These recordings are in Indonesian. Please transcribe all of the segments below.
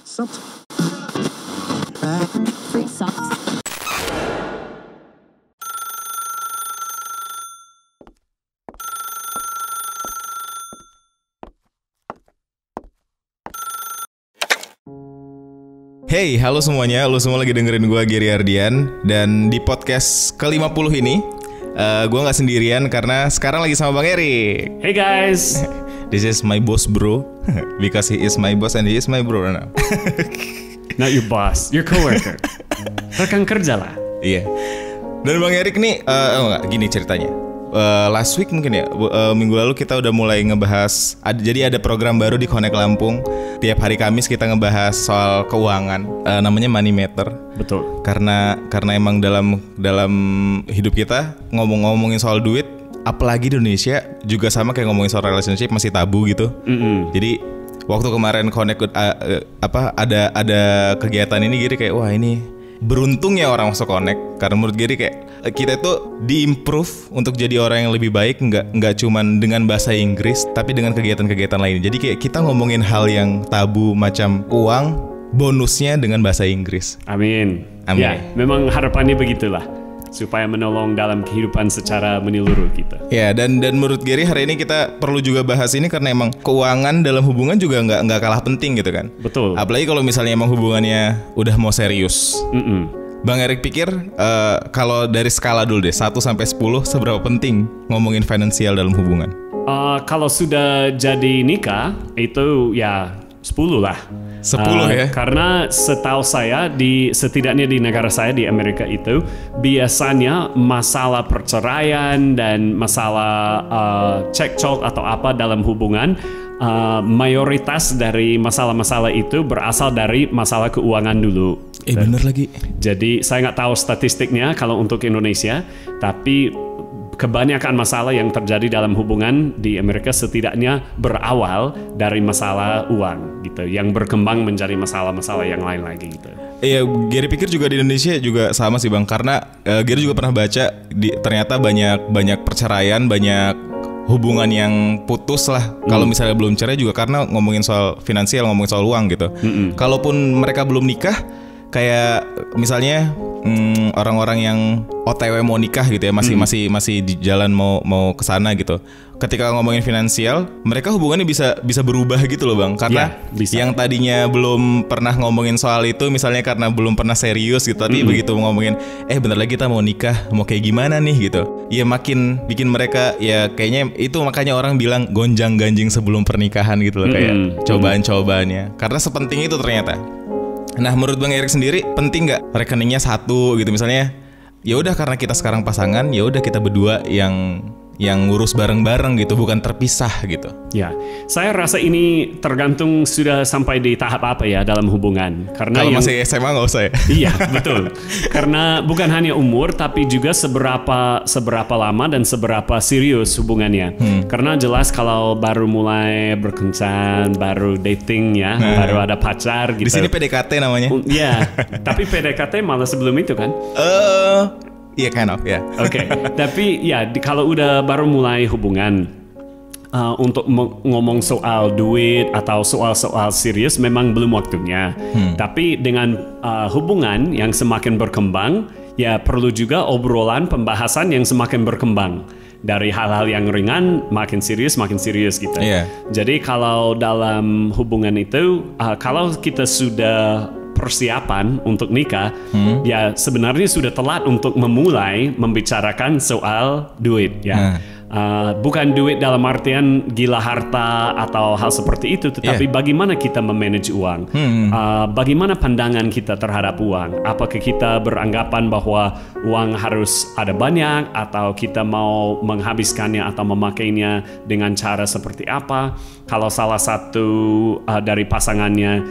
Free socks. Hey, halo semuanya. Lu semua lagi dengerin gue, Gary Ardian. Dan di podcast ke-50 ini gue gak sendirian karena sekarang lagi sama Bang Erik. Hey guys. This is my boss bro. Because he is my boss and he is my bro now. Not your boss, your coworker. Rekan kerja lah. Iya. Dan Bang Erik nih gini ceritanya. Last week mungkin ya, minggu lalu kita udah mulai ngebahas. Jadi ada program baru di Connect Lampung. Tiap hari Kamis kita ngebahas soal keuangan, namanya Money Matter. Betul. Karena emang dalam hidup kita ngomongin soal duit, apalagi di Indonesia juga sama kayak ngomongin soal relationship masih tabu gitu. Jadi waktu kemarin Connect ada kegiatan ini, Giri kayak wah ini beruntung ya orang masuk Connect, karena menurut Giri kayak kita tuh diimprove untuk jadi orang yang lebih baik, nggak cuman dengan bahasa Inggris tapi dengan kegiatan-kegiatan lain. Jadi kayak kita ngomongin hal yang tabu macam uang, bonusnya dengan bahasa Inggris. Amin. Ya, memang harapannya begitulah, supaya menolong dalam kehidupan secara menyeluruh kita. Ya, dan menurut Gary hari ini kita perlu juga bahas ini karena emang keuangan dalam hubungan juga nggak kalah penting gitu kan. Betul. Apalagi kalau misalnya emang hubungannya udah mau serius. Bang Erik pikir kalau dari skala dulu deh 1 sampai 10 seberapa penting ngomongin finansial dalam hubungan? Kalau sudah jadi nikah itu ya 10 lah. 10 ya. Karena setahu saya setidaknya di negara saya di Amerika itu biasanya masalah perceraian dan masalah cekcok atau apa dalam hubungan, mayoritas dari masalah-masalah itu berasal dari masalah keuangan dulu. Bener lagi. Jadi saya nggak tahu statistiknya kalau untuk Indonesia, tapi kebanyakan masalah yang terjadi dalam hubungan di Amerika setidaknya berawal dari masalah uang gitu, yang berkembang menjadi masalah-masalah yang lain lagi gitu. Iya, Gary pikir juga di Indonesia juga sama sih Bang, karena Gary juga pernah baca ternyata banyak perceraian, banyak hubungan yang putus lah. Kalau misalnya belum cerai juga karena ngomongin soal finansial, ngomongin soal uang gitu. Kalaupun mereka belum nikah, kayak misalnya orang-orang yang OTW mau nikah gitu ya, masih di jalan mau ke sana gitu. Ketika ngomongin finansial, mereka hubungannya bisa berubah gitu loh Bang. Karena yang tadinya belum pernah ngomongin soal itu, misalnya karena belum pernah serius gitu, tapi begitu ngomongin bentar lagi kita mau nikah, mau kayak gimana nih gitu. Ya makin bikin mereka ya kayaknya itu, makanya orang bilang gonjang-ganjing sebelum pernikahan gitu loh, kayak cobaan-cobaannya. Karena sepenting itu ternyata. Nah, menurut Bang Erik sendiri penting nggak rekeningnya satu gitu, misalnya ya udah karena kita sekarang pasangan, ya udah kita berdua yang ngurus bareng-bareng gitu, bukan terpisah gitu. Ya, saya rasa ini tergantung sudah sampai di tahap apa ya dalam hubungan. Karena kalau masih SMA nggak usah ya. Iya, betul. Karena bukan hanya umur, tapi juga seberapa lama dan seberapa serius hubungannya. Karena jelas kalau baru mulai berkencan, baru dating ya, baru ada pacar gitu. Di sini PDKT namanya. Iya, tapi PDKT malah sebelum itu kan? Iya, kind of, ya. Oke, tapi ya kalau udah baru mulai hubungan, untuk ngomong soal duit atau soal-soal serius memang belum waktunya. Tapi dengan hubungan yang semakin berkembang, ya perlu juga obrolan, pembahasan yang semakin berkembang. Dari hal-hal yang ringan makin serius gitu. Jadi kalau dalam hubungan itu, kalau kita sudah persiapan untuk nikah, ya sebenarnya sudah telat untuk memulai membicarakan soal duit ya. Bukan duit dalam artian gila harta atau hal seperti itu, tetapi bagaimana kita memanage uang, bagaimana pandangan kita terhadap uang. Apakah kita beranggapan bahwa uang harus ada banyak, atau kita mau menghabiskannya atau memakainya dengan cara seperti apa. Kalau salah satu dari pasangannya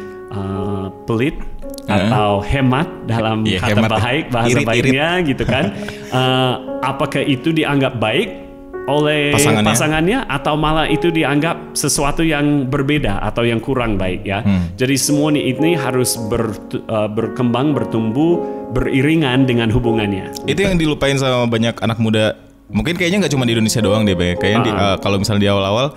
pelit atau hemat dalam kata bahasa baiknya gitu kan, apakah itu dianggap baik oleh pasangannya atau malah itu dianggap sesuatu yang berbeda atau yang kurang baik ya. Jadi semua ini harus berkembang, bertumbuh beriringan dengan hubungannya. Itu yang dilupain sama banyak anak muda. Mungkin kayaknya nggak cuma di Indonesia doang deh, Bang. Kayaknya kalau misalnya di awal-awal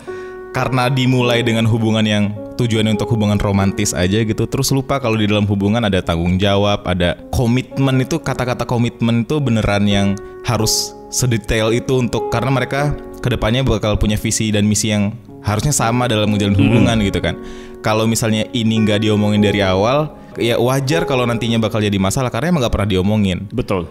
karena dimulai dengan hubungan yang tujuannya untuk hubungan romantis aja gitu, terus lupa kalau di dalam hubungan ada tanggung jawab, ada komitmen. Itu kata-kata komitmen itu beneran yang harus sedetail itu untuk, karena mereka kedepannya bakal punya visi dan misi yang harusnya sama dalam menjalin hubungan gitu kan. Kalau misalnya ini nggak diomongin dari awal, ya wajar kalau nantinya bakal jadi masalah karena emang nggak pernah diomongin. Betul.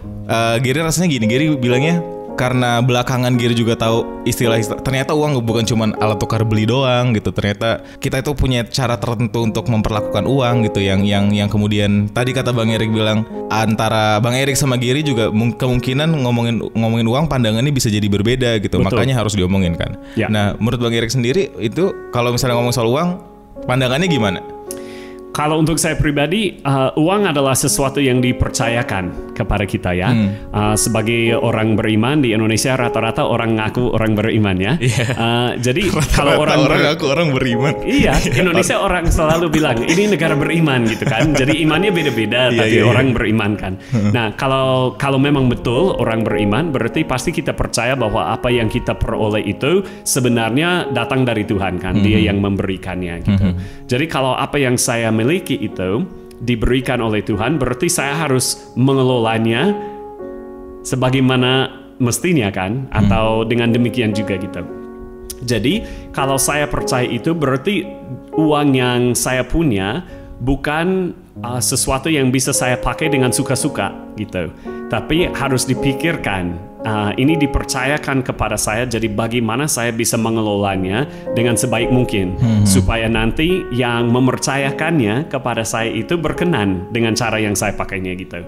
Gary rasanya gini, Gary bilangnya karena belakangan Gary juga tahu istilah ternyata uang bukan cuma alat tukar beli doang gitu. Ternyata kita itu punya cara tertentu untuk memperlakukan uang gitu, yang kemudian tadi kata Bang Erik bilang, antara Bang Erik sama Gary juga kemungkinan ngomongin uang pandangannya bisa jadi berbeda gitu. Betul. Makanya harus diomongin kan. Ya. Nah, menurut Bang Erik sendiri itu kalau misalnya ngomong soal uang, pandangannya gimana? Kalau untuk saya pribadi, uang adalah sesuatu yang dipercayakan kepada kita ya. Sebagai orang beriman di Indonesia, rata-rata orang ngaku orang beriman ya. Jadi kalau orang ngaku orang beriman. Iya, Indonesia orang selalu bilang ini negara beriman gitu kan. Jadi imannya beda-beda, tapi orang beriman kan. Nah, kalau memang betul orang beriman, berarti pasti kita percaya bahwa apa yang kita peroleh itu sebenarnya datang dari Tuhan kan. Dia yang memberikannya gitu. Jadi kalau apa yang saya miliki itu diberikan oleh Tuhan, berarti saya harus mengelolanya sebagaimana mestinya kan, atau dengan demikian juga gitu. Jadi kalau saya percaya itu, berarti uang yang saya punya bukan sesuatu yang bisa saya pakai dengan suka-suka gitu, tapi harus dipikirkan. Ini dipercayakan kepada saya, jadi bagaimana saya bisa mengelolanya dengan sebaik mungkin supaya nanti yang mempercayakannya kepada saya itu berkenan dengan cara yang saya pakainya gitu.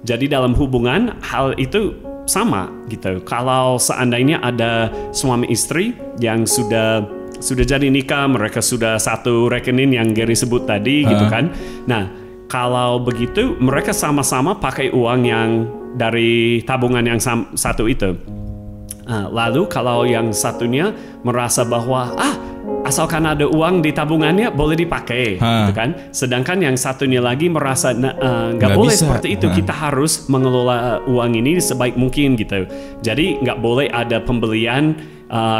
Jadi dalam hubungan hal itu sama gitu. Kalau seandainya ada suami istri yang sudah jadi nikah, mereka sudah satu rekening yang Gary sebut tadi gitu kan. Nah, kalau begitu mereka sama-sama pakai uang yang dari tabungan yang satu itu. Lalu kalau yang satunya merasa bahwa asalkan ada uang di tabungannya boleh dipakai, gitu kan. Sedangkan yang satunya lagi merasa nggak boleh bisa seperti itu. Kita harus mengelola uang ini sebaik mungkin gitu. Jadi nggak boleh ada pembelian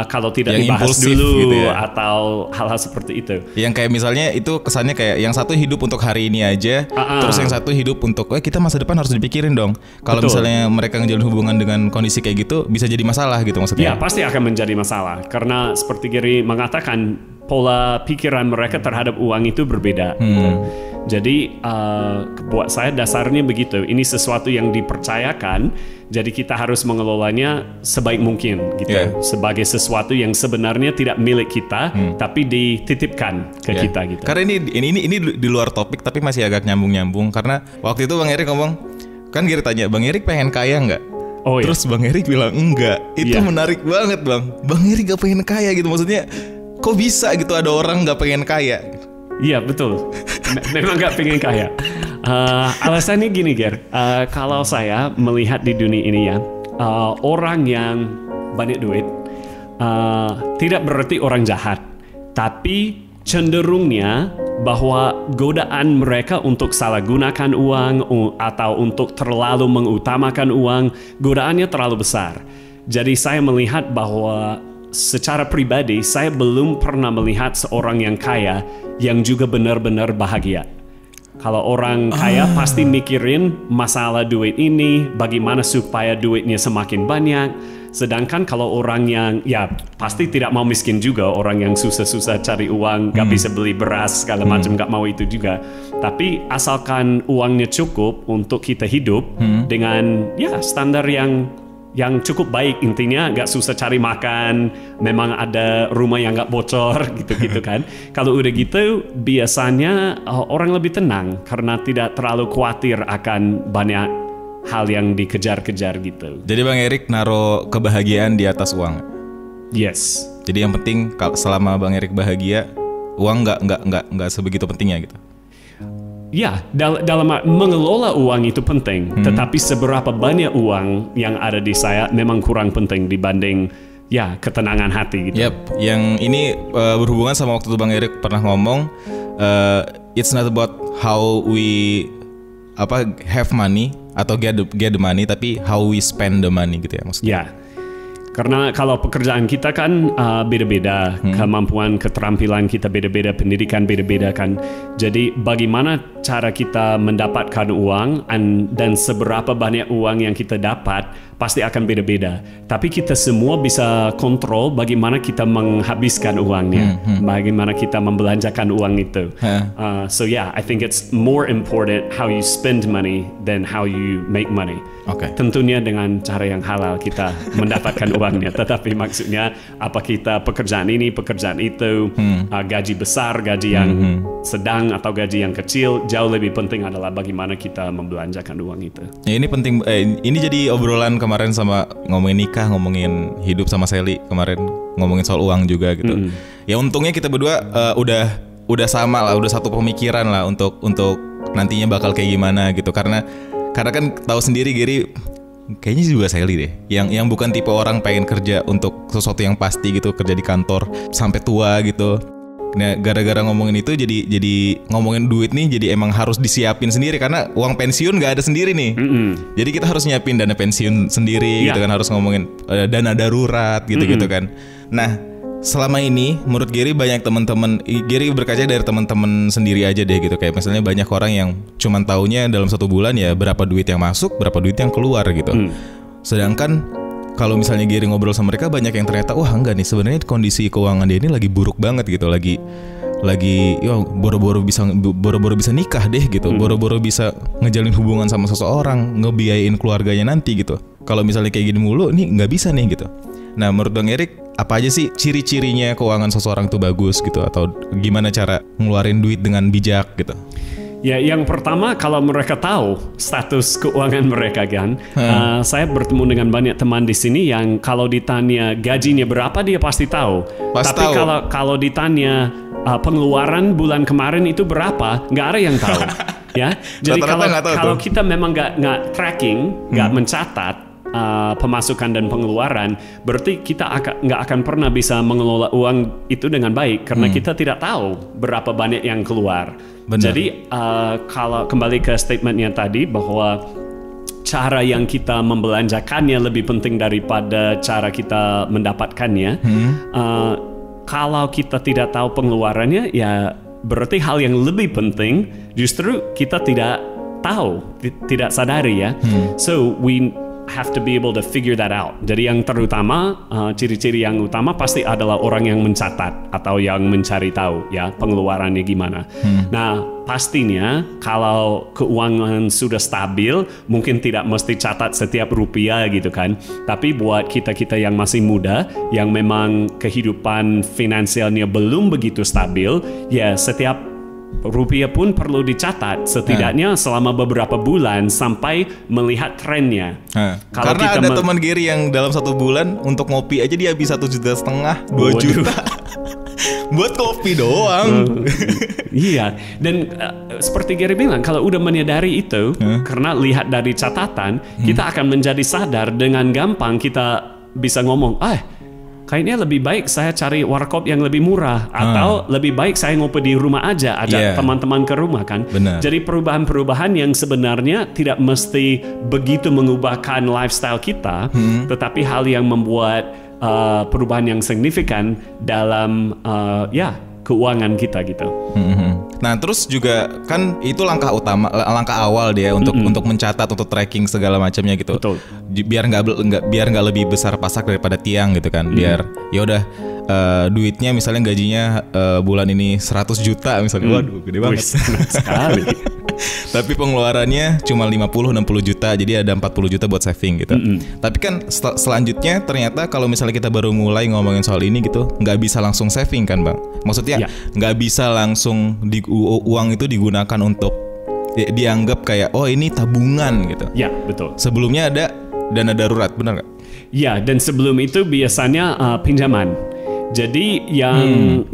kalau tidak yang dibahas dulu gitu ya, atau hal-hal seperti itu. Yang kayak misalnya itu kesannya kayak yang satu hidup untuk hari ini aja, terus yang satu hidup untuk kita masa depan harus dipikirin dong. Kalau misalnya mereka ngejalin hubungan dengan kondisi kayak gitu, bisa jadi masalah gitu maksudnya. Ya pasti akan menjadi masalah karena seperti Gary mengatakan, pola pikiran mereka terhadap uang itu berbeda. Gitu. Jadi buat saya dasarnya begitu. Ini sesuatu yang dipercayakan, jadi kita harus mengelolanya sebaik mungkin gitu. Sebagai sesuatu yang sebenarnya tidak milik kita, tapi dititipkan ke kita gitu. Karena ini di luar topik tapi masih agak nyambung karena waktu itu Bang Erik ngomong, kan Gary tanya, Bang Erik pengen kaya nggak? Terus Bang Erik bilang enggak. Itu menarik banget Bang Erik gak pengen kaya gitu, maksudnya kok bisa gitu ada orang gak pengen kaya? Iya betul, memang gak pengen kaya. Alasannya gini Ger, kalau saya melihat di dunia ini ya, orang yang banyak duit tidak berarti orang jahat, tapi cenderungnya bahwa godaan mereka untuk salah gunakan uang atau untuk terlalu mengutamakan uang, godaannya terlalu besar. Jadi saya melihat bahwa secara pribadi saya belum pernah melihat seorang yang kaya yang juga benar-benar bahagia. Kalau orang kaya pasti mikirin masalah duit ini, bagaimana supaya duitnya semakin banyak. Sedangkan kalau orang yang ya pasti tidak mau miskin juga, orang yang susah-susah cari uang, gak bisa beli beras segala macam, gak mau itu juga. Tapi asalkan uangnya cukup untuk kita hidup dengan ya standar yang cukup baik, intinya gak susah cari makan, memang ada rumah yang gak bocor gitu-gitu kan. Kalau udah gitu biasanya orang lebih tenang karena tidak terlalu khawatir akan banyak hal yang dikejar-kejar gitu. Jadi Bang Erik naruh kebahagiaan di atas uang. Yes. Jadi yang penting selama Bang Erik bahagia, uang nggak sebegitu pentingnya gitu. Ya, dalam mengelola uang itu penting, tetapi seberapa banyak uang yang ada di saya memang kurang penting dibanding ya ketenangan hati gitu. Yap, yang ini berhubungan sama waktu itu Bang Erik pernah ngomong, it's not about how we have money atau get the money, tapi how we spend the money gitu ya maksudnya. Ya, Karena kalau pekerjaan kita kan beda-beda, kemampuan, keterampilan kita beda-beda, pendidikan beda-beda kan. Jadi bagaimana cara kita mendapatkan uang dan seberapa banyak uang yang kita dapat pasti akan beda-beda. Tapi kita semua bisa kontrol bagaimana kita menghabiskan uangnya, bagaimana kita membelanjakan uang itu. So yeah, I think it's more important how you spend money than how you make money. Tentunya dengan cara yang halal kita mendapatkan uangnya. Tetapi maksudnya apa kita pekerjaan ini, pekerjaan itu, gaji besar, gaji yang sedang atau gaji yang kecil, jauh lebih penting adalah bagaimana kita membelanjakan uang itu. Ya, ini penting. Ini jadi obrolan kemarin sama ngomongin nikah, ngomongin hidup sama Sally kemarin, ngomongin soal uang juga gitu. Ya untungnya kita berdua udah sama lah, udah satu pemikiran lah untuk nantinya bakal kayak gimana gitu. Karena kan tahu sendiri Gary, kayaknya juga Sally deh yang bukan tipe orang pengen kerja untuk sesuatu yang pasti gitu, kerja di kantor sampai tua gitu. Nah, gara-gara ngomongin itu jadi ngomongin duit nih, jadi emang harus disiapin sendiri karena uang pensiun nggak ada sendiri nih. Jadi kita harus nyiapin dana pensiun sendiri gitu kan, harus ngomongin dana darurat gitu kan. Nah, selama ini menurut Gary banyak teman-teman, Gary berkaca dari teman-teman sendiri aja deh gitu, kayak misalnya banyak orang yang cuman taunya dalam satu bulan ya berapa duit yang masuk, berapa duit yang keluar gitu. Sedangkan kalau misalnya Gary ngobrol sama mereka, banyak yang ternyata wah enggak nih, sebenarnya kondisi keuangan dia ini lagi buruk banget gitu, lagi boro-boro bisa nikah deh gitu, boro-boro bisa ngejalin hubungan sama seseorang, ngebiayain keluarganya nanti gitu. Kalau misalnya kayak gini mulu, nih nggak bisa nih gitu. Nah, menurut Bang Erik, apa aja sih ciri-cirinya keuangan seseorang tuh bagus gitu, atau gimana cara ngeluarin duit dengan bijak gitu? Ya, yang pertama kalau mereka tahu status keuangan mereka kan, saya bertemu dengan banyak teman di sini yang kalau ditanya gajinya berapa dia pasti tahu. Tapi kalau ditanya pengeluaran bulan kemarin itu berapa, nggak ada yang tahu. Ya, jadi kalau kita memang nggak tracking, nggak mencatat pemasukan dan pengeluaran, berarti kita nggak akan pernah bisa mengelola uang itu dengan baik karena kita tidak tahu berapa banyak yang keluar. Benar. Jadi kalau kembali ke statementnya tadi bahwa cara yang kita membelanjakannya lebih penting daripada cara kita mendapatkannya. Kalau kita tidak tahu pengeluarannya, ya berarti hal yang lebih penting justru kita tidak tahu, tidak sadari ya. So we have to be able to figure that out. Jadi yang terutama, ciri-ciri yang utama pasti adalah orang yang mencatat atau yang mencari tahu ya pengeluarannya gimana. Nah, pastinya kalau keuangan sudah stabil, mungkin tidak mesti catat setiap rupiah gitu kan. Tapi buat kita-kita yang masih muda, yang memang kehidupan finansialnya belum begitu stabil, ya setiap rupiah pun perlu dicatat setidaknya selama beberapa bulan sampai melihat trennya. Karena ada teman Gary yang dalam satu bulan untuk ngopi aja dia habis 1,5 juta, 2 juta buat kopi doang. Iya, dan seperti Gary bilang, kalau udah menyadari itu, karena lihat dari catatan, kita akan menjadi sadar dengan gampang. Kita bisa ngomong, kayaknya lebih baik saya cari warkop yang lebih murah, atau lebih baik saya ngopi di rumah aja, ajak teman-teman ke rumah kan. Benar. Jadi perubahan-perubahan yang sebenarnya tidak mesti begitu mengubahkan lifestyle kita, tetapi hal yang membuat perubahan yang signifikan dalam keuangan kita gitu. Nah, terus juga kan itu langkah awal dia untuk mencatat, untuk tracking segala macamnya gitu. Betul. Biar nggak lebih besar pasak daripada tiang gitu kan. Biar ya udah duitnya misalnya gajinya bulan ini 100 juta misalnya. Waduh, gede banget. Sekali. Tapi pengeluarannya cuma 50-60 juta, jadi ada 40 juta buat saving gitu. Tapi kan selanjutnya ternyata kalau misalnya kita baru mulai ngomongin soal ini gitu, nggak bisa langsung saving kan Bang? Maksudnya nggak bisa langsung uang itu digunakan untuk dianggap kayak oh ini tabungan gitu. Ya, betul. Sebelumnya ada dana darurat, benar nggak? Ya, dan sebelum itu biasanya pinjaman. Jadi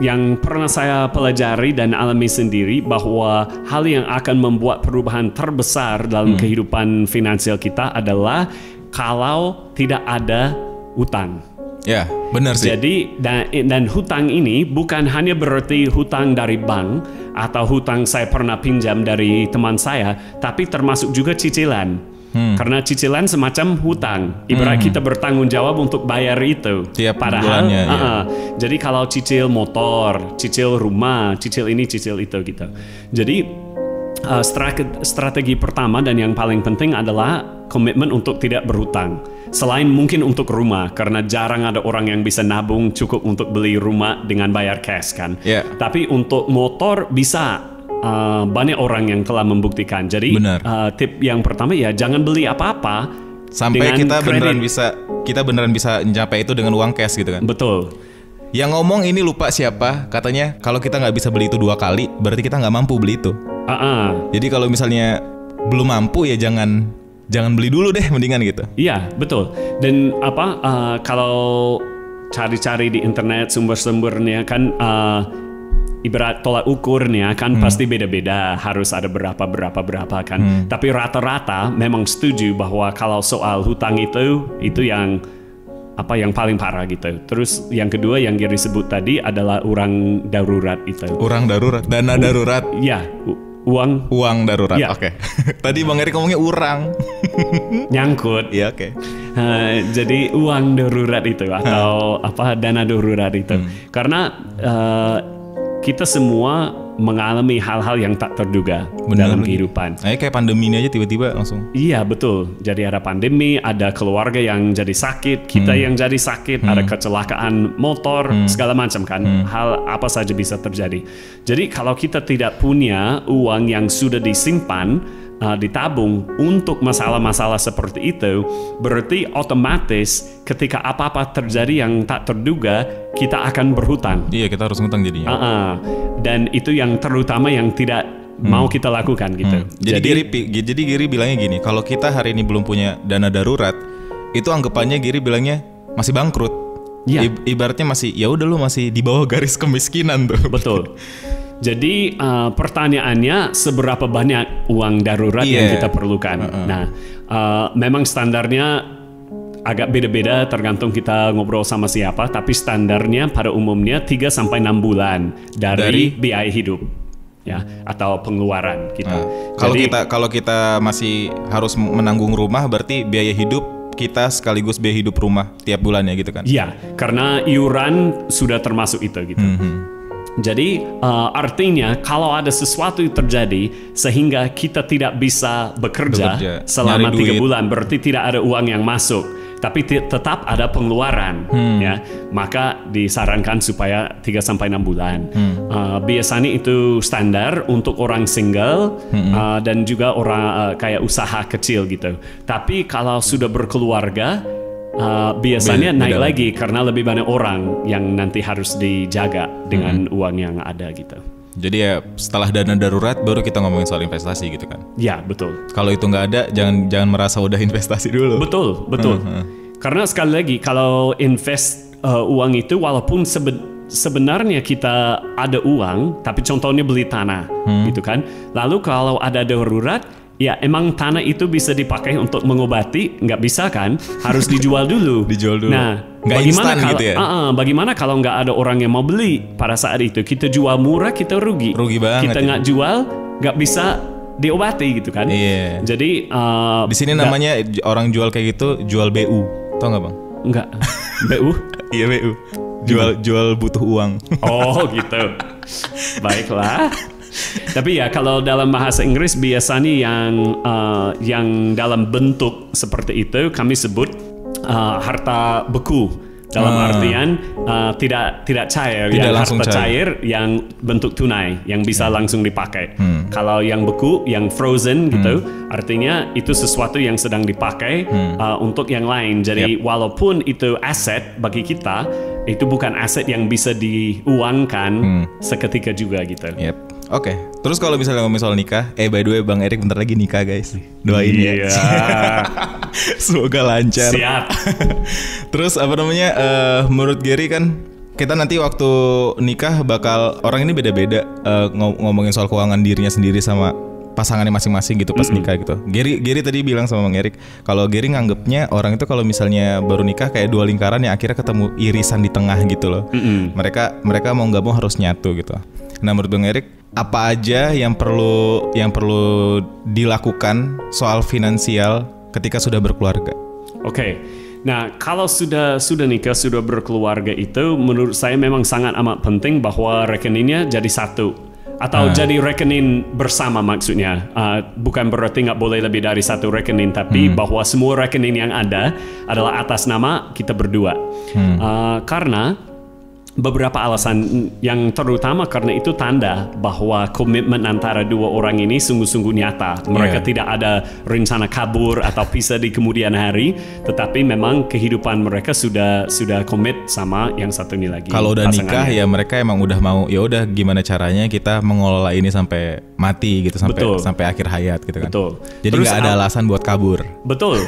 yang pernah saya pelajari dan alami sendiri bahwa hal yang akan membuat perubahan terbesar dalam kehidupan finansial kita adalah kalau tidak ada hutang. Ya, benar sih. Jadi dan hutang ini bukan hanya berarti hutang dari bank atau hutang saya pernah pinjam dari teman saya, tapi termasuk juga cicilan. Karena cicilan semacam hutang. Ibarat kita bertanggung jawab untuk bayar itu. Tiap Padahal, bulannya, jadi kalau cicil motor, cicil rumah, cicil ini, cicil itu gitu. Jadi strategi pertama dan yang paling penting adalah komitmen untuk tidak berhutang. Selain mungkin untuk rumah, karena jarang ada orang yang bisa nabung cukup untuk beli rumah dengan bayar cash kan. Yeah. Tapi untuk motor bisa. Banyak orang yang telah membuktikan. Jadi tip yang pertama ya jangan beli apa-apa sampai dengan kita beneran bisa mencapai itu dengan uang cash gitu kan. Betul. Yang ngomong ini lupa siapa, katanya kalau kita nggak bisa beli itu 2 kali berarti kita nggak mampu beli itu. Jadi kalau misalnya belum mampu ya jangan beli dulu deh, mendingan gitu. Iya betul. Dan kalau cari-cari di internet sumber-sumbernya kan ibarat tolak ukurnya kan pasti beda-beda, harus ada berapa kan. Tapi rata-rata memang setuju bahwa kalau soal hutang itu yang paling parah gitu. Terus yang kedua yang Gary sebut tadi adalah uang darurat itu. Uang darurat, dana darurat. Iya, uang darurat. Ya. Oke. Tadi Bang Erik ngomongnya urang. Nyangkut. Iya, oke. Jadi uang darurat itu atau dana darurat itu. Karena kita semua mengalami hal-hal yang tak terduga dalam kehidupan. Kayak pandemi ini aja tiba-tiba langsung. Iya betul. Jadi ada pandemi, ada keluarga yang jadi sakit, kita yang jadi sakit, ada kecelakaan motor, segala macam kan. Hal apa saja bisa terjadi. Jadi kalau kita tidak punya uang yang sudah disimpan, ditabung untuk masalah-masalah seperti itu, berarti otomatis ketika apa-apa terjadi yang tak terduga, kita akan berhutang. Iya, kita harus ngutang jadinya. Dan itu yang terutama yang tidak mau kita lakukan gitu. Jadi Giri bilangnya gini, kalau kita hari ini belum punya dana darurat, itu anggapannya Giri bilangnya masih bangkrut. Ya. Ibaratnya masih ya udah lu masih di bawah garis kemiskinan tuh. Betul. Jadi pertanyaannya seberapa banyak uang darurat yang kita perlukan. Nah, memang standarnya agak beda-beda tergantung kita ngobrol sama siapa, tapi standarnya pada umumnya 3-6 bulan dari biaya hidup ya atau pengeluaran kita. Kalau kita masih harus menanggung rumah, berarti biaya hidup kita sekaligus biaya hidup rumah tiap bulannya gitu kan. Iya, karena iuran sudah termasuk itu gitu. Jadi artinya kalau ada sesuatu yang terjadi sehingga kita tidak bisa bekerja selama 3 bulan, berarti tidak ada uang yang masuk, tapi tetap ada pengeluaran, ya, maka disarankan supaya 3-6 bulan. Biasanya itu standar untuk orang single dan juga orang kayak usaha kecil gitu. Tapi kalau sudah berkeluarga, biasanya naik lagi karena lebih banyak orang yang nanti harus dijaga dengan uang yang ada gitu. Jadi ya setelah dana darurat baru kita ngomongin soal investasi gitu kan? Ya betul. Kalau itu nggak ada, jangan merasa udah investasi dulu. Betul. Karena sekali lagi kalau invest uang itu walaupun sebenarnya kita ada uang, tapi contohnya beli tanah gitu kan. Lalu kalau ada darurat, ya emang tanah itu bisa dipakai untuk mengobati, nggak bisa kan? Harus dijual dulu. Nah, bagaimana kalau gitu ya? Bagaimana kalau nggak ada orang yang mau beli pada saat itu? Kita jual murah, kita rugi. Rugi banget. Kita nggak jual, nggak bisa diobati gitu kan? Iya. Jadi di sini namanya orang jual kayak gitu jual BU, tau nggak bang? Nggak. BU? Iya BU. Jual butuh uang. Oh gitu. Baiklah. Tapi ya kalau dalam bahasa Inggris biasanya yang dalam bentuk seperti itu kami sebut harta beku. Dalam artian tidak cair, tidak yang langsung harta cair yang bentuk tunai yang bisa langsung dipakai. Kalau yang beku, yang frozen gitu, artinya itu sesuatu yang sedang dipakai untuk yang lain. Jadi walaupun itu aset bagi kita, itu bukan aset yang bisa diuangkan seketika juga gitu. Oke. Terus kalau misalnya ngomongin soal nikah, by the way Bang Erik bentar lagi nikah guys. Doain ya. Semoga lancar. Siap. Terus menurut Gary kan kita nanti waktu nikah bakal orang ini beda-beda ngomongin soal keuangan dirinya sendiri sama pasangannya masing-masing gitu pas nikah gitu. Gary tadi bilang sama Bang Erik kalau Gary nganggepnya orang itu kalau misalnya baru nikah kayak 2 lingkaran yang akhirnya ketemu irisan di tengah gitu loh. Mereka mau nggak mau harus nyatu gitu. Nah menurut Bang Erik apa aja yang perlu dilakukan soal finansial ketika sudah berkeluarga? Oke. Nah, kalau sudah nikah, sudah berkeluarga itu menurut saya memang sangat amat penting bahwa rekeningnya jadi satu atau jadi rekening bersama maksudnya. Bukan berarti nggak boleh lebih dari satu rekening, tapi bahwa semua rekening yang ada adalah atas nama kita berdua. Karena beberapa alasan, yang terutama karena itu tanda bahwa komitmen antara dua orang ini sungguh-sungguh nyata. Mereka tidak ada rencana kabur atau pisah di kemudian hari, tetapi memang kehidupan mereka sudah komit sama yang satu ini lagi. Kalau udah nikah ya mereka emang udah mau, ya udah gimana caranya kita mengelola ini sampai mati gitu, sampai akhir hayat gitu kan. Betul. Jadi nggak ada alasan buat kabur. Betul.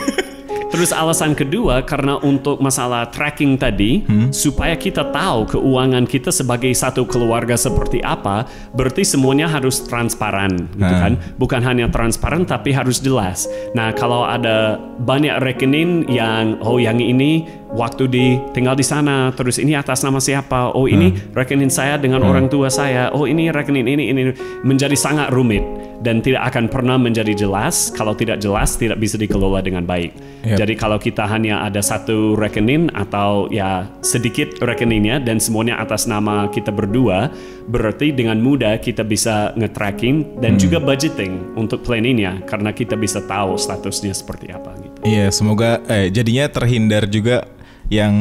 Terus alasan kedua, karena untuk masalah tracking tadi, supaya kita tahu keuangan kita sebagai satu keluarga seperti apa, berarti semuanya harus transparan, gitu kan? Bukan hanya transparan, tapi harus jelas. Nah, kalau ada banyak rekening yang ini waktu tinggal di sana, terus ini atas nama siapa? Oh, ini rekening saya dengan orang tua saya. Oh, ini rekening ini menjadi sangat rumit dan tidak akan pernah menjadi jelas. Kalau tidak jelas, tidak bisa dikelola dengan baik. Jadi kalau kita hanya ada satu rekening atau ya sedikit rekeningnya dan semuanya atas nama kita berdua, berarti dengan mudah kita bisa nge-tracking dan juga budgeting untuk planningnya, karena kita bisa tahu statusnya seperti apa gitu. Iya, semoga jadinya terhindar juga yang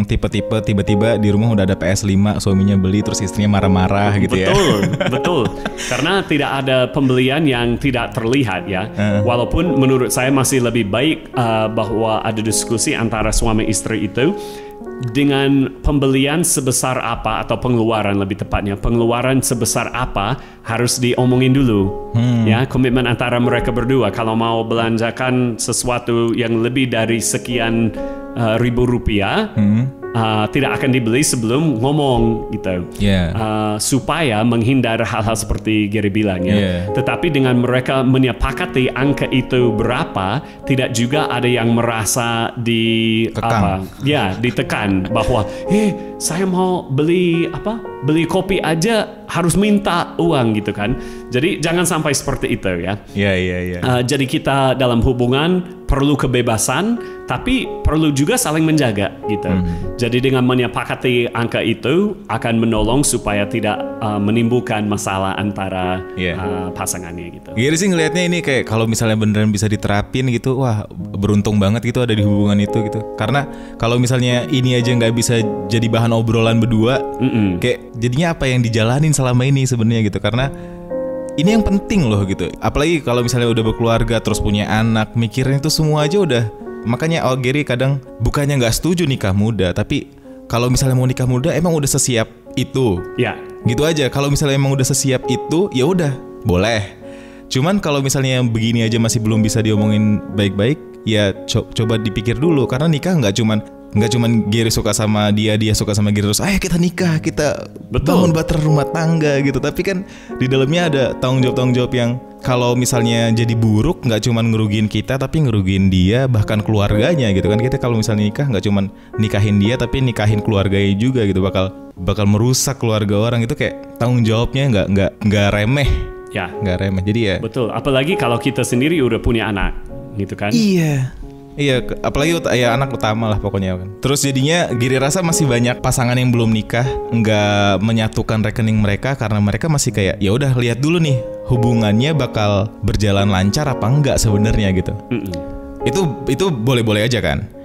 tipe-tipe tiba-tiba di rumah udah ada PS5, suaminya beli terus istrinya marah-marah gitu ya. Betul. Karena tidak ada pembelian yang tidak terlihat ya. Walaupun menurut saya masih lebih baik bahwa ada diskusi antara suami istri itu dengan pembelian sebesar apa, atau pengeluaran lebih tepatnya, pengeluaran sebesar apa harus diomongin dulu. Ya, komitmen antara mereka berdua. Kalau mau belanjakan sesuatu yang lebih dari sekian ribu rupiah, tidak akan dibeli sebelum ngomong gitu. Supaya menghindar hal-hal seperti Gary bilang ya. Tetapi dengan mereka menyepakati angka itu berapa, tidak juga ada yang merasa ditekan bahwa saya mau beli kopi aja harus minta uang gitu kan. Jadi jangan sampai seperti itu ya. Jadi kita dalam hubungan perlu kebebasan, tapi perlu juga saling menjaga gitu. Jadi dengan menyepakati angka itu akan menolong supaya tidak menimbulkan masalah antara pasangannya gitu. Gary sih ngelihatnya ini kayak kalau misalnya beneran bisa diterapin gitu, wah beruntung banget gitu ada di hubungan itu gitu. Karena kalau misalnya ini aja nggak bisa jadi bahan obrolan berdua, kayak jadinya apa yang dijalanin selama ini sebenarnya gitu. Karena ini yang penting loh gitu. Apalagi kalau misalnya udah berkeluarga terus punya anak, mikirin itu semua aja udah. Makanya Gary kadang bukannya nggak setuju nikah muda, tapi kalau misalnya mau nikah muda emang udah sesiap itu. Gitu aja. Kalau misalnya emang udah sesiap itu, ya udah boleh. Cuman kalau misalnya begini aja masih belum bisa diomongin baik-baik, ya coba dipikir dulu. Karena nikah nggak cuman Gary suka sama dia suka sama Gary terus ayo kita nikah, kita bangun bahtera rumah tangga gitu. Tapi kan di dalamnya ada tanggung jawab yang kalau misalnya jadi buruk nggak cuman ngerugiin kita, tapi ngerugiin dia bahkan keluarganya gitu kan. Kita kalau misalnya nikah nggak cuman nikahin dia, tapi nikahin keluarganya juga gitu, bakal merusak keluarga orang. Itu kayak tanggung jawabnya nggak remeh. Nggak remeh. Jadi ya betul, apalagi kalau kita sendiri udah punya anak gitu kan. Iya, apalagi ya anak utama lah pokoknya kan. Terus jadinya Giri rasa masih banyak pasangan yang belum nikah nggak menyatukan rekening mereka karena mereka masih kayak ya udah lihat dulu nih hubungannya bakal berjalan lancar apa enggak sebenarnya gitu. Itu boleh-boleh aja kan.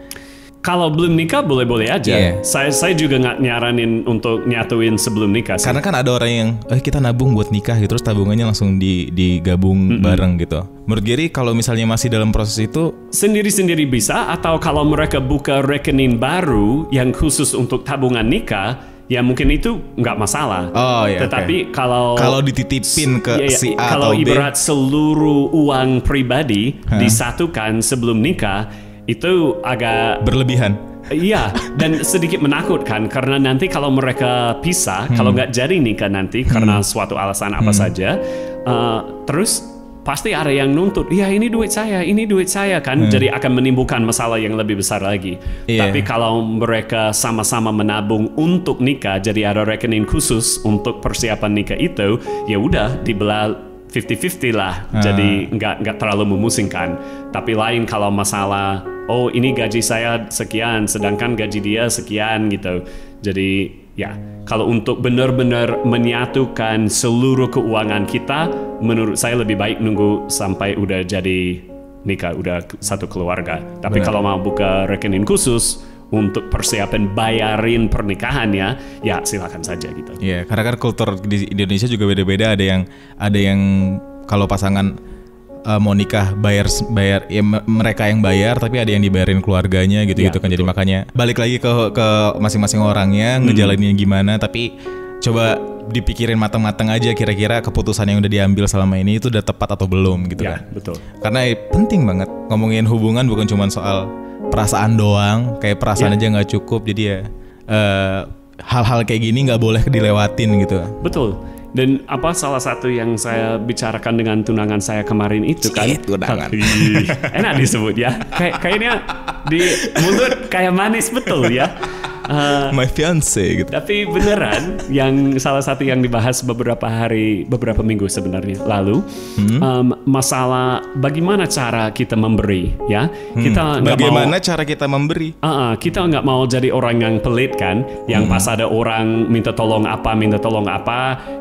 Kalau belum nikah boleh-boleh aja. Saya juga nggak nyaranin untuk nyatuin sebelum nikah sih. Karena kan ada orang yang kita nabung buat nikah gitu, terus tabungannya langsung digabung bareng gitu. Menurut Gary kalau misalnya masih dalam proses itu sendiri-sendiri bisa, atau kalau mereka buka rekening baru yang khusus untuk tabungan nikah, ya mungkin itu nggak masalah. Tetapi kalau dititipin ke si A kalau atau B, ibarat seluruh uang pribadi disatukan sebelum nikah, itu agak berlebihan. Iya, dan sedikit menakutkan karena nanti kalau mereka pisah, kalau nggak jadi nikah nanti karena suatu alasan apa saja, terus pasti ada yang nuntut, ya ini duit saya kan, jadi akan menimbulkan masalah yang lebih besar lagi. Tapi kalau mereka sama-sama menabung untuk nikah, jadi ada rekening khusus untuk persiapan nikah itu, ya udah dibelah 50-50 lah, jadi nggak terlalu memusingkan. Tapi lain kalau masalah, oh ini gaji saya sekian, sedangkan gaji dia sekian gitu. Jadi ya, kalau untuk benar-benar menyatukan seluruh keuangan kita, menurut saya lebih baik nunggu sampai udah jadi nikah, udah satu keluarga. Tapi kalau mau buka rekening khusus untuk persiapan bayarin pernikahannya, ya silakan saja gitu. Iya, karena kan kultur di Indonesia juga beda-beda. Ada yang kalau pasangan mau nikah bayar ya mereka yang bayar, tapi ada yang dibayarin keluarganya gitu Ya, kan. Jadi makanya balik lagi ke masing-masing orangnya ngejalaninnya gimana. Tapi coba dipikirin matang-matang aja kira-kira keputusan yang udah diambil selama ini itu udah tepat atau belum gitu Ya, kan. betul. Karena penting banget ngomongin hubungan, bukan cuma soal perasaan doang, kayak perasaan aja nggak cukup. Jadi ya hal-hal kayak gini nggak boleh dilewatin gitu. Betul. Dan salah satu yang saya bicarakan dengan tunangan saya kemarin itu kan, tunangan. Enak disebut ya, kayaknya di mulut kayak manis betul ya. My fiance gitu. Tapi beneran, yang salah satu yang dibahas beberapa minggu sebenarnya lalu, masalah bagaimana cara kita memberi, ya. Kita nggak Bagaimana cara kita memberi? kita nggak mau jadi orang yang pelit kan, yang pas ada orang minta tolong apa,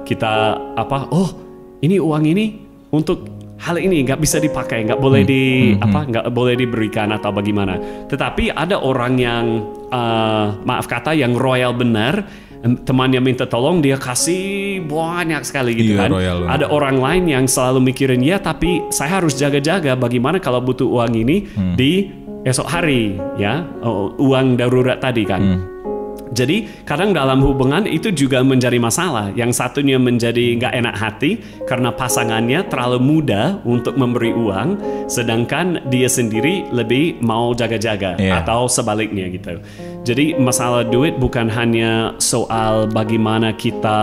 kita oh ini uang ini untuk hal ini nggak bisa dipakai, nggak boleh nggak boleh diberikan atau bagaimana. Tetapi ada orang yang maaf kata yang royal benar, temannya minta tolong dia kasih banyak sekali gitu kan. Ada orang lain yang selalu mikirin ya tapi saya harus jaga-jaga bagaimana kalau butuh uang ini di esok hari ya, uang darurat tadi kan. Jadi kadang dalam hubungan itu juga menjadi masalah. Yang satunya menjadi nggak enak hati karena pasangannya terlalu muda untuk memberi uang, sedangkan dia sendiri lebih mau jaga-jaga atau sebaliknya gitu. Jadi masalah duit bukan hanya soal bagaimana kita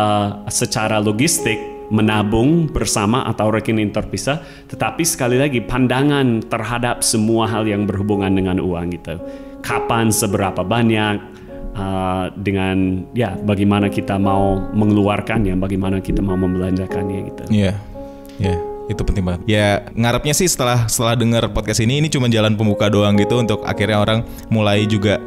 secara logistik menabung bersama atau rekening terpisah, tetapi sekali lagi pandangan terhadap semua hal yang berhubungan dengan uang gitu. Kapan, seberapa banyak, dengan ya bagaimana kita mau mengeluarkannya, bagaimana kita mau membelanjakannya gitu. Iya, itu penting banget. Ya ngarepnya sih setelah dengar podcast ini cuma jalan pembuka doang gitu untuk akhirnya orang mulai juga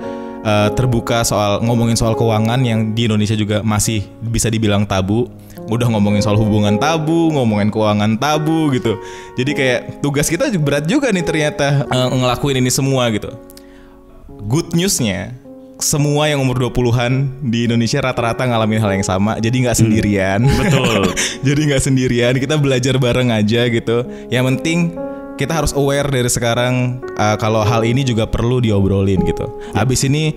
terbuka ngomongin soal keuangan yang di Indonesia juga masih bisa dibilang tabu. Udah ngomongin soal hubungan tabu, ngomongin keuangan tabu gitu. Jadi kayak tugas kita berat juga nih ternyata ngelakuin ini semua gitu. Good newsnya, semua yang umur 20-an di Indonesia rata-rata ngalamin hal yang sama. Jadi gak sendirian. Betul. Jadi gak sendirian, kita belajar bareng aja gitu. Yang penting kita harus aware dari sekarang kalau hal ini juga perlu diobrolin gitu. Abis ini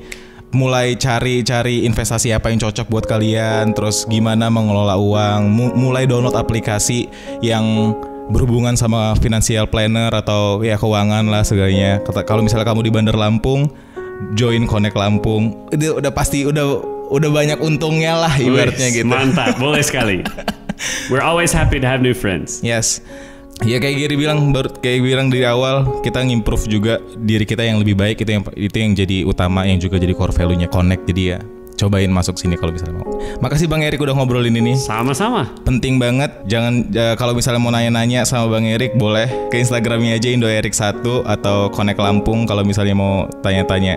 mulai cari investasi apa yang cocok buat kalian. Terus gimana mengelola uang, mulai download aplikasi yang berhubungan sama financial planner atau ya keuangan lah segalanya. Kalau misalnya kamu di Bandar Lampung, join Connect Lampung, itu udah pasti udah banyak untungnya lah ibaratnya gitu. Mantap, boleh sekali. We're always happy to have new friends. Yes. Ya kayak Gary bilang dari awal, kita ngimprove juga diri kita yang lebih baik, itu yang jadi utama, yang juga jadi core value-nya Connect. Jadi ya cobain masuk sini kalau misalnya mau. Makasih Bang Erik udah ngobrolin ini. Sama-sama. Penting banget. Jangan kalau misalnya mau nanya-nanya sama Bang Erik, boleh ke Instagramnya aja IndoErik1 atau Connect Lampung kalau misalnya mau tanya-tanya,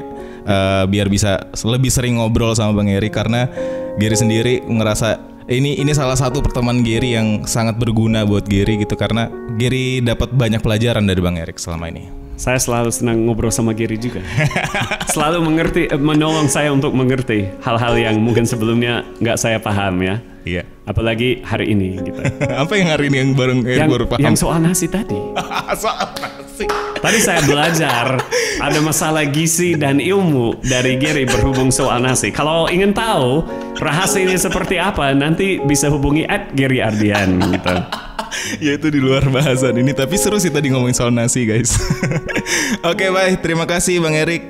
biar bisa lebih sering ngobrol sama Bang Erik. Karena Gary sendiri ngerasa ini salah satu pertemuan Gary yang sangat berguna buat Gary gitu, karena Gary dapat banyak pelajaran dari Bang Erik selama ini. Saya selalu senang ngobrol sama Gary juga. Selalu menolong saya untuk mengerti hal-hal yang mungkin sebelumnya nggak saya paham ya. Iya. Apalagi hari ini gitu. Apa yang hari ini yang baru paham? Yang soal nasi tadi. Soal nasi. Tadi saya belajar ada masalah gizi dan ilmu dari Gary berhubung soal nasi. Kalau ingin tahu rahasianya seperti apa, nanti bisa hubungi @GaryArdian gitu. Ya itu di luar bahasan ini, tapi seru sih tadi ngomongin soal nasi guys. Oke, bye. Terima kasih Bang Erik.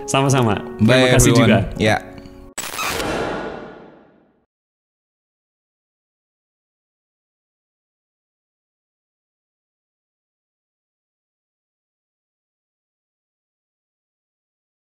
Sama-sama. Bye, Terima kasih everyone. juga. Ya.